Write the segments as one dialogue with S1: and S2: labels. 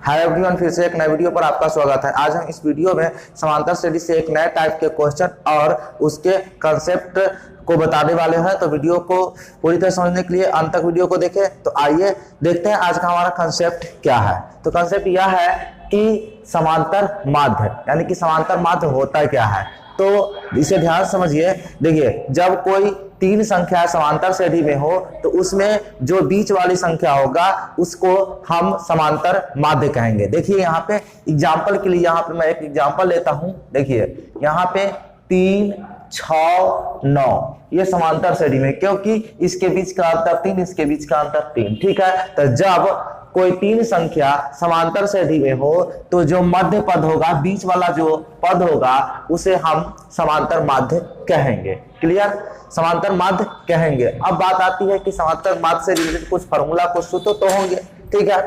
S1: Hi everyone, फिर से एक नए वीडियो पर आपका स्वागत है। आज हम इस वीडियो में समांतर श्रेणी से एक नए टाइप के क्वेश्चन और उसके कंसेप्ट को बताने वाले हैं। तो वीडियो को पूरी तरह समझने के लिए अंत तक वीडियो को देखें। तो आइए देखते हैं आज का हमारा कंसेप्ट क्या है। तो कंसेप्ट यह है कि समांतर माध्य यानी कि समांतर माध्य होता क्या है। तो इसे ध्यान समझिए। देखिए, जब कोई तीन संख्या समांतर श्रेणी में हो तो उसमें जो बीच वाली संख्या होगा उसको हम समांतर माध्य कहेंगे। देखिए यहाँ पे एग्जांपल के लिए यहाँ पे मैं एक एग्जांपल लेता हूं। देखिए यहाँ पे 3, 6, 9 ये समांतर श्रेणी में, क्योंकि इसके बीच का अंतर 3, इसके बीच का अंतर 3। ठीक है। तो जब कोई तीन संख्या समांतर श्रेणी में हो तो जो मध्य पद होगा, बीच वाला जो पद होगा, उसे हम समांतर माध्य कहेंगे। क्लियर? समांतर माध्य कहेंगे। अब बात आती है कि समांतर माध्य से रिलेटेड कुछ फार्मूला, कुछ सूत्र तो होंगे। ठीक है।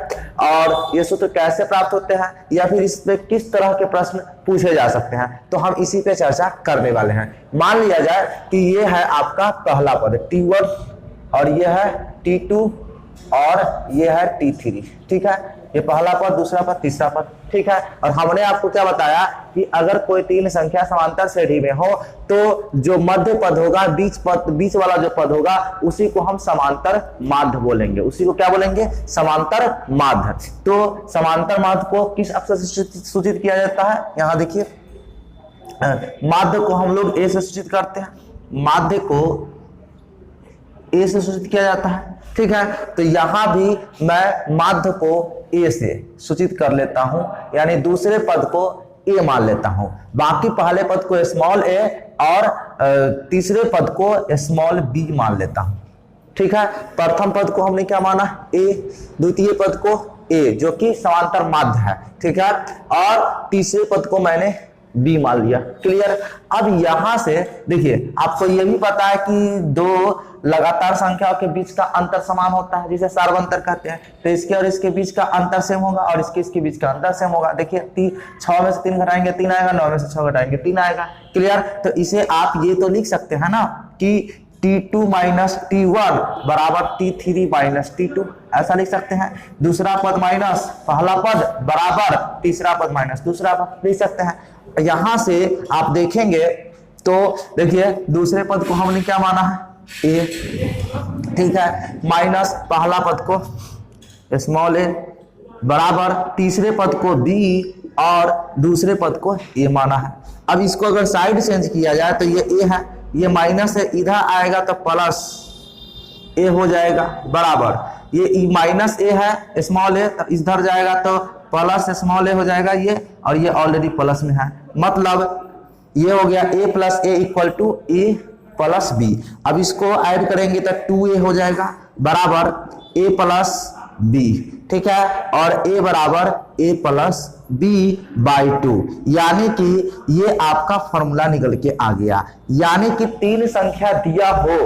S1: और ये सूत्र कैसे प्राप्त होते हैं या फिर इस पे किस तरह के प्रश्न पूछे जा सकते हैं, तो हम इसी पे चर्चा करने वाले हैं। मान लिया जाए कि ये है आपका पहला पद T1 और ये है T2 और ये है T3। ठीक है। ये पहला पद, दूसरा पद, तीसरा पद। ठीक है। और हमने आपको क्या बताया कि अगर कोई तीन संख्या समांतर श्रेणी में हो तो जो मध्य पद होगा, बीच वाला जो पद होगा, उसी को हम समांतर माध्य बोलेंगे। उसी को क्या बोलेंगे? समांतर माध्य। तो समांतर माध्य को किस अक्षर से सूचित किया जाता है? यहां देखिए, माध्य को हम लोग ए से सूचित करते हैं। माध्य को ए से सूचित किया जाता है। ठीक है। तो यहां भी मैं माध्य को ए से सूचित कर लेता हूं, यानी दूसरे पद को ए मान लेता हूं। बाकी पहले पद को स्मॉल ए और तीसरे पद को स्मॉल बी मान लेता हूं। ठीक है। प्रथम पद को हमने क्या माना? ए। द्वितीय पद को ए, जो कि समांतर माध्य है। ठीक है। और तीसरे पद को मैंने बी मान लिया। क्लियर? अब यहां से देखिए, आपको यह भी पता है कि दो लगातार संख्याओं के बीच का अंतर समान होता है, जिसे सार्वंतर कहते हैं। तो इसके और इसके बीच का अंतर सेम होगा और इसके बीच का अंतर सेम होगा। देखिए 6 में से 3 घटाएंगे 3 आएगा, 9 में से 6 घटाएंगे 3 आएगा। क्लियर? तो इसे आप ये तो लिख सकते हैं ना कि T2 माइनस T1 बराबर T3 माइनस T2, ऐसा लिख सकते हैं। दूसरा पद माइनस पहला पद बराबर तीसरा पद माइनस दूसरा पद लिख सकते हैं। यहां से आप देखेंगे तो देखिए, दूसरे पद को हमने क्या माना है? ए। ठीक है। माइनस पहला पद को स्मॉल ए बराबर तीसरे पद को बी और दूसरे पद को ए माना है। अब इसको अगर साइड चेंज किया जाए तो ये ए है, ये माइनस है, इधर आएगा तो प्लस ए हो जाएगा बराबर, ये माइनस ए है स्मॉल ए, तो इधर जाएगा तो प्लस स्मॉल ए हो जाएगा ये, और ये ऑलरेडी प्लस में है। मतलब ये हो गया A plus A equal to A plus B. अब इसको ऐड करेंगे तो 2a हो जाएगा बराबर a प्लस बी। ठीक है। और a बराबर a प्लस b बाई 2, यानी कि ये आपका फॉर्मूला निकल के आ गया। यानी कि तीन संख्या दिया हो,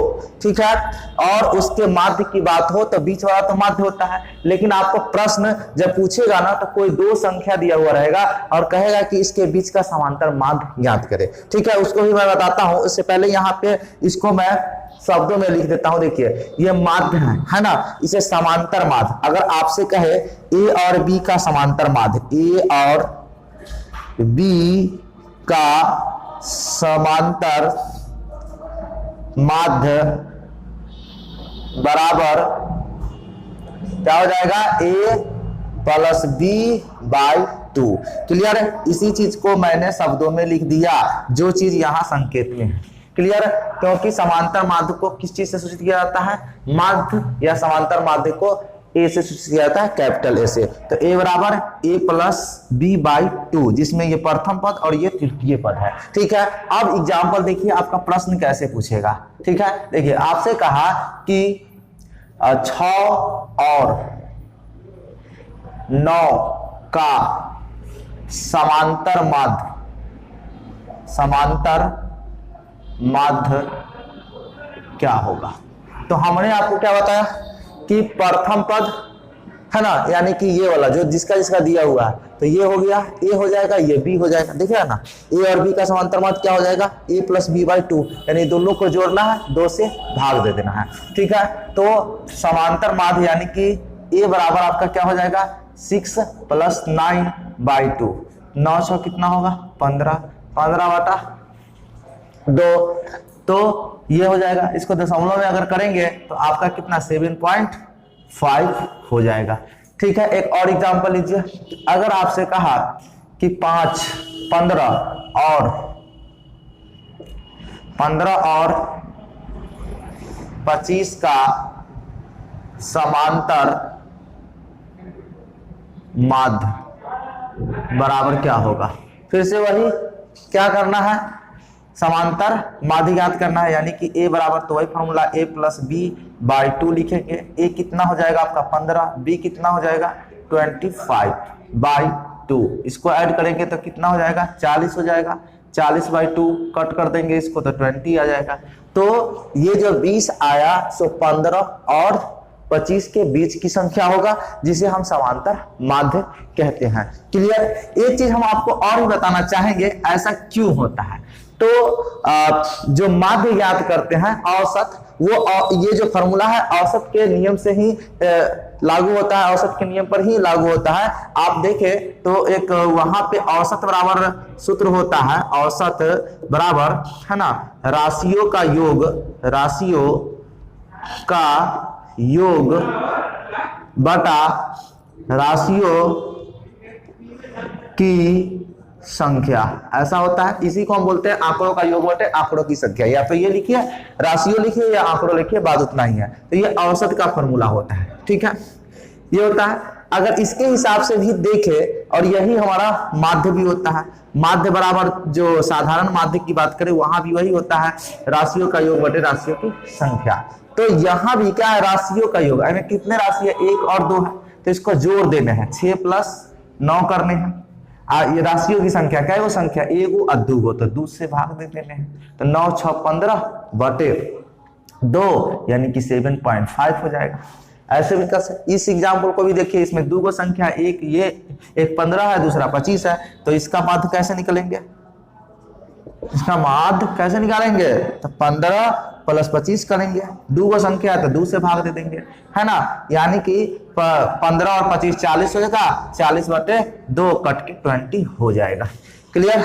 S1: ठीक है, और उसके माध्य की बात हो तो बीच वाला तो माध्य होता है, लेकिन आपको प्रश्न जब पूछेगा ना तो कोई दो संख्या दिया हुआ रहेगा और कहेगा कि इसके बीच का समांतर माध्य ज्ञात करें। ठीक है। उसको भी मैं बताता हूं। इससे पहले यहाँ पे इसको मैं शब्दों में लिख देता हूं। देखिए, ये माध्य है ना, इसे समांतर माध्य। अगर आपसे कहे ए और बी का समांतर माध्य, ए और बी का समांतर माध्य बराबर क्या हो जाएगा? ए प्लस बी बाई 2। क्लियर है? इसी चीज को मैंने शब्दों में लिख दिया, जो चीज यहां संकेत में है। क्लियर? क्योंकि समांतर माध्य को किस चीज से सूचित किया जाता है? माध्य या समांतर माध्य को ए से सूचित किया जाता है, कैपिटल ए से। तो ए बराबर ए प्लस बी बाई 2, जिसमें ये प्रथम पद और ये तृतीय पद है। ठीक है। अब एग्जाम्पल देखिए, आपका प्रश्न कैसे पूछेगा। ठीक है। देखिए, आपसे कहा कि 6 और 9 का समांतर माध्य क्या होगा। तो हमने आपको क्या बताया कि प्रथम पद है ना, यानी कि ये वाला जो जिसका दिया हुआ है, तो ये हो गया, ए हो जाएगा, ये बी हो जाएगा। देख रहे हैं ना, ए और बी का समांतर माध्य क्या हो जाएगा? ए प्लस बी बाई 2, यानी दोनों को जोड़ना है, 2 से भाग दे देना है। ठीक है। तो समांतर माध्य यानी कि ए बराबर आपका क्या हो जाएगा? 6 + 9/2, 9 6 कितना होगा 15, 15/2, तो ये हो जाएगा। इसको दशमलव में अगर करेंगे तो आपका कितना 7.5 हो जाएगा। ठीक है, एक और एग्जांपल लीजिए। अगर आपसे कहा कि 5, 15 और 25 का समांतर माध्य बराबर क्या होगा। फिर से वही क्या करना है, समांतर माध्य ज्ञात करना है, यानी कि a बराबर तो वही फॉर्मूला a + b/2 लिखेंगे। a कितना हो जाएगा आपका 15, b कितना हो जाएगा 25/2, इसको ऐड करेंगे तो कितना हो जाएगा 40 हो जाएगा। 40/2 कट कर देंगे इसको तो 20 आ जाएगा। तो ये जो 20 आया सो 15 और 25 के बीच की संख्या होगा, जिसे हम समांतर माध्य कहते हैं। क्लियर। एक चीज हम आपको और भी बताना चाहेंगे, ऐसा क्यों होता है। तो जो माध्य ज्ञात करते हैं औसत, वो ये जो फॉर्मूला है औसत के नियम से ही लागू होता है, औसत के नियम पर ही लागू होता है। आप देखें तो एक वहां पे औसत बराबर सूत्र होता है, औसत बराबर है ना राशियों का योग बटा राशियों की संख्या, ऐसा होता है। इसी को हम बोलते हैं आंकड़ों का योग बटे आंकड़ों की संख्या। या तो ये लिखिए राशियों लिखिए या आंकड़ों लिखिए, बात उतना ही है। तो ये औसत का फॉर्मूला होता है। ठीक है, ये होता है। अगर इसके हिसाब से भी देखें, और यही हमारा माध्य भी होता है। माध्य बराबर जो साधारण माध्य की बात करें वहां भी वही होता है, राशियों का योग बटे राशियों की संख्या। तो यहां भी क्या है, राशियों का योग, यानी कितने राशि है 1 और 2 है, तो इसको जोड़ देने हैं, 6 + 9 करने हैं। ये राशियों की संख्या क्या है, वो संख्या 1 और 2 तो 2 से भाग दे देने हैं, तो 9 6 15/2 यानी कि 7.5 हो जाएगा। ऐसे भी कर सकते। इस एग्जाम्पल को भी देखिए, इसमें 2 को संख्या, एक 15 है, दूसरा 25 है, तो इसका माध्य कैसे निकलेंगे, इसका माध्य कैसे निकालेंगे, तो 15 + 25 करेंगे। 2 को संख्या है तो 2 से भाग दे देंगे, है ना, यानी कि 15 और 25 40 हो जाएगा, 40/2 कट के 20 हो जाएगा। क्लियर।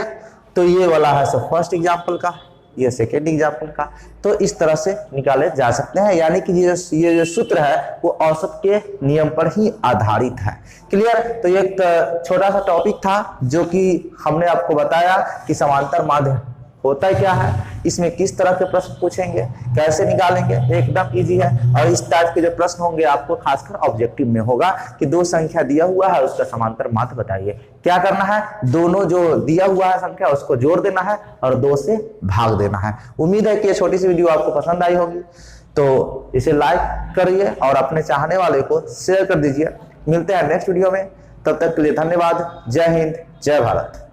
S1: तो ये वाला है सब फर्स्ट एग्जाम्पल का, ये सेकेंड एग्जाम्पल का। तो इस तरह से निकाले जा सकते हैं, यानी कि ये जो सूत्र है वो औसत के नियम पर ही आधारित है। क्लियर। तो ये एक छोटा सा टॉपिक था जो कि हमने आपको बताया कि समांतर माध्य होता है क्या है, इसमें किस तरह के प्रश्न पूछेंगे, कैसे निकालेंगे, एकदम इजी है। और इस टाइप के जो प्रश्न होंगे आपको खासकर ऑब्जेक्टिव में होगा कि 2 संख्या दिया हुआ है, उसका समांतर माध्य बताइए। क्या करना है, दोनों जो दिया हुआ है संख्या उसको जोड़ देना है और 2 से भाग देना है। उम्मीद है कि ये छोटी सी वीडियो आपको पसंद आई होगी, तो इसे लाइक करिए और अपने चाहने वाले को शेयर कर दीजिए। मिलते हैं नेक्स्ट वीडियो में, तब तक के लिए धन्यवाद। जय हिंद, जय भारत।